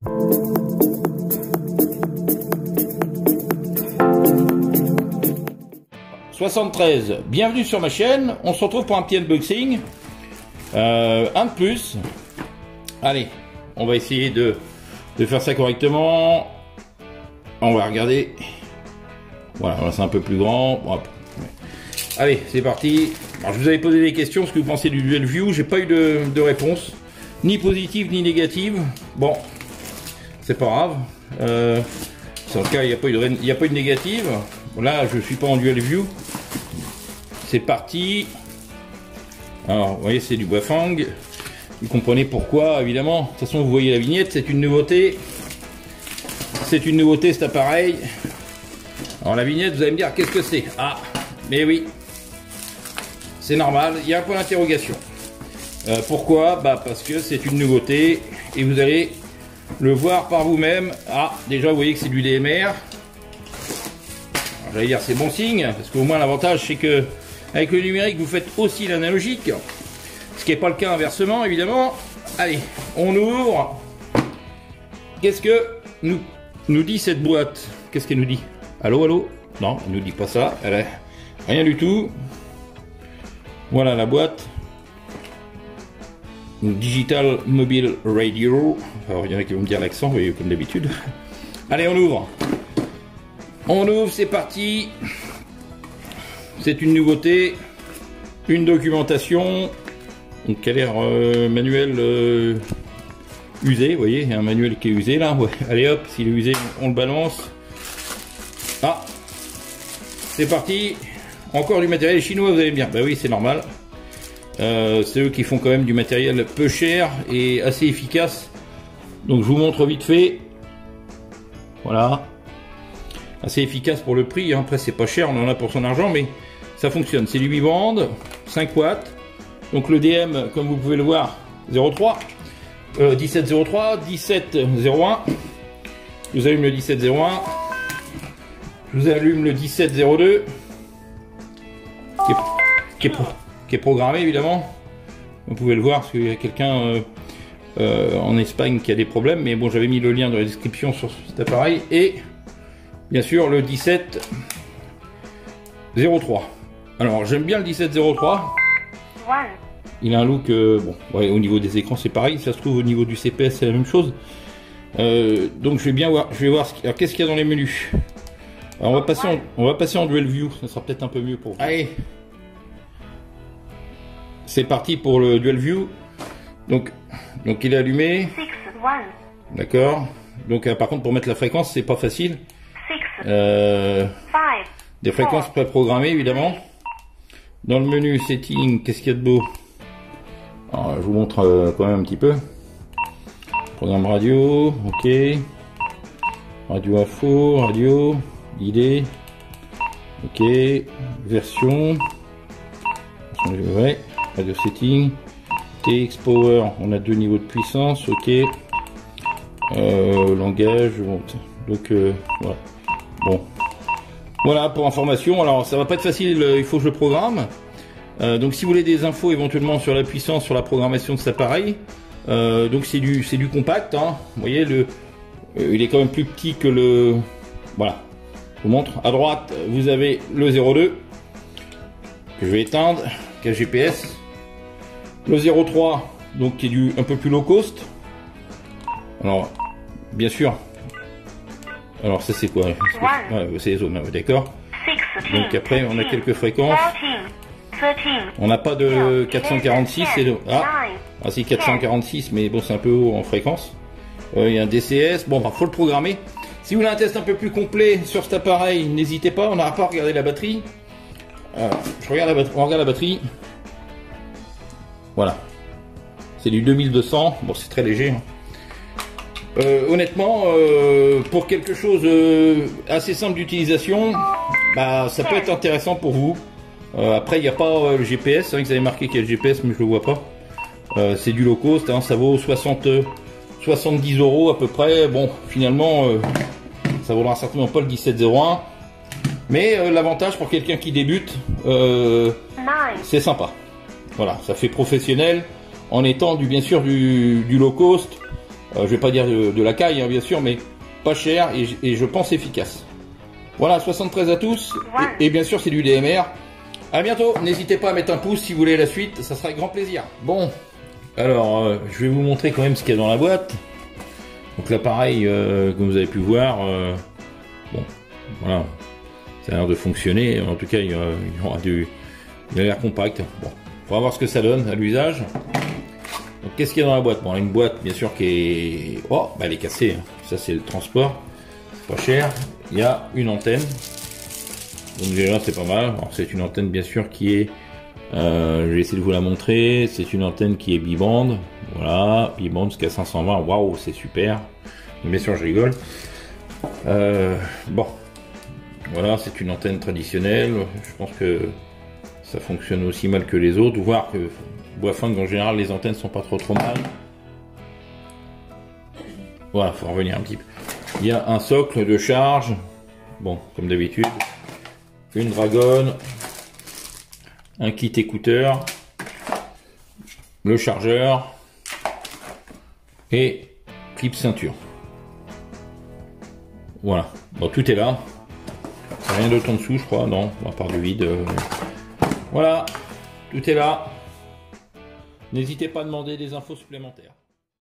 73, bienvenue sur ma chaîne, on se retrouve pour un petit unboxing, un de plus. Allez, on va essayer de faire ça correctement. On va regarder, voilà, c'est un peu plus grand. Bon, allez, c'est parti. Alors, je vous avais posé des questions, ce que vous pensez du Dual View, j'ai pas eu de réponse, ni positive ni négative. Bon, c'est pas grave, en tout cas il n'y a pas eu de négative. Là je suis pas en Dual View. C'est parti. Alors vous voyez, c'est du Bafang. Vous comprenez pourquoi, évidemment. De toute façon vous voyez la vignette, c'est une nouveauté. C'est une nouveauté cet appareil. Alors la vignette, vous allez me dire qu'est-ce que c'est. Ah, mais oui, c'est normal, il y a un point d'interrogation. Pourquoi? Bah parce que c'est une nouveauté et vous allez le voir par vous-même. Ah, déjà vous voyez que c'est du DMR. J'allais dire c'est bon signe, parce qu'au moins l'avantage c'est que avec le numérique vous faites aussi l'analogique, ce qui n'est pas le cas inversement évidemment. Allez, on ouvre. Qu'est-ce que nous dit cette boîte? Qu'est-ce qu'elle nous dit? Allô, allô? Non, elle nous dit pas ça, elle est rien du tout. Voilà la boîte. Digital Mobile Radio. Alors il y en a qui vont me dire l'accent, vous voyez, comme d'habitude. Allez, on ouvre. On ouvre, c'est parti. C'est une nouveauté, une documentation, donc qui a l'air manuel usé, vous voyez, il y a un manuel qui est usé là. Ouais. Allez hop, s'il est usé, on le balance. Ah, c'est parti. Encore du matériel chinois, vous allez me dire. Bah oui, c'est normal. C'est eux qui font quand même du matériel peu cher et assez efficace. Donc je vous montre vite fait. Voilà. Assez efficace pour le prix, hein. Après c'est pas cher, on en a pour son argent, mais ça fonctionne. C'est du 8 bandes, 5 watts. Donc le DM, comme vous pouvez le voir, 0,3, 17,03, 17,01. Je vous allume le 17,01. Je vous allume le 17,02. Qui est programmé évidemment. Vous pouvez le voir parce qu'il y a quelqu'un en Espagne qui a des problèmes. Mais bon, j'avais mis le lien dans la description sur cet appareil. Et bien sûr le 17,03. Alors j'aime bien le 17,03. Il a un look, bon, ouais, au niveau des écrans c'est pareil. Ça se trouve au niveau du CPS c'est la même chose. Donc je vais bien voir. Je vais voir qu'est-ce qu'il y a dans les menus. Alors, on va passer en Dual View. Ça sera peut-être un peu mieux pour vous. Allez. C'est parti pour le Dual View. Donc il est allumé. D'accord. Donc par contre pour mettre la fréquence c'est pas facile. Des fréquences préprogrammées évidemment. Dans le menu setting, qu'est-ce qu'il y a de beau? Alors, je vous montre quand même un petit peu. Programme radio, ok. Radio info, radio, ID, ok. Version, ouais. Radio setting, TX Power, on a 2 niveaux de puissance, ok. Langage, bon, donc voilà. Bon, voilà pour information. Alors ça va pas être facile, il faut que je le programme. Donc si vous voulez des infos éventuellement sur la puissance, sur la programmation de cet appareil, donc c'est du compact, hein. Vous voyez, il est quand même plus petit que le. Voilà, je vous montre. À droite, vous avez le 02 que je vais éteindre, qui a GPS. Le 03, donc qui est un peu plus low cost. Alors, bien sûr. Alors ça c'est quoi? Ouais, c'est les zones, d'accord. Donc après on a quelques fréquences. On n'a pas de 446, ah si 446, mais bon c'est un peu haut en fréquence. Il y a un DCS, bon bah faut le programmer. Si vous voulez un test un peu plus complet sur cet appareil, n'hésitez pas, on n'aura pas à regarder la batterie. On regarde la batterie. Voilà. C'est du 2200, bon c'est très léger. Hein. Honnêtement, pour quelque chose assez simple d'utilisation, bah, ça peut être intéressant pour vous. Après, il n'y a pas le GPS, c'est vrai que vous avez marqué qu'il y a le GPS, mais je le vois pas. C'est du low cost, hein, ça vaut 70 € à peu près. Bon, finalement, ça vaudra certainement pas le 17,01. Mais l'avantage pour quelqu'un qui débute, c'est sympa. Voilà, ça fait professionnel en étant bien sûr du low cost. Je vais pas dire de la caille, hein, bien sûr, mais pas cher et je pense efficace. Voilà, 73 à tous. Et bien sûr, c'est du DMR. À bientôt. N'hésitez pas à mettre un pouce si vous voulez la suite. Ça sera avec grand plaisir. Bon, alors, je vais vous montrer quand même ce qu'il y a dans la boîte. Donc l'appareil, comme vous avez pu voir, bon, voilà, ça a l'air de fonctionner. En tout cas, il a l'air compact. Bon, on va voir ce que ça donne à l'usage. Donc qu'est-ce qu'il y a dans la boîte? Bon, une boîte bien sûr qui est... Oh, bah elle est cassée, hein. Ça c'est le transport, c'est pas cher. Il y a une antenne, donc déjà c'est pas mal. C'est une antenne bien sûr qui est... je vais essayer de vous la montrer. C'est une antenne qui est bi-bande. Voilà, bi-bande jusqu'à 520, waouh, c'est super. Bien sûr je rigole. Bon, voilà, c'est une antenne traditionnelle. Je pense que ça fonctionne aussi mal que les autres, voire que Bois-Funk en général les antennes sont pas trop mal. Voilà, faut revenir un petit peu. Il y a un socle de charge, bon comme d'habitude, une dragonne, un kit écouteur, le chargeur et clip ceinture. Voilà, bon tout est là. Rien d'autre en dessous je crois, non, à part du vide. Voilà, tout est là. N'hésitez pas à demander des infos supplémentaires.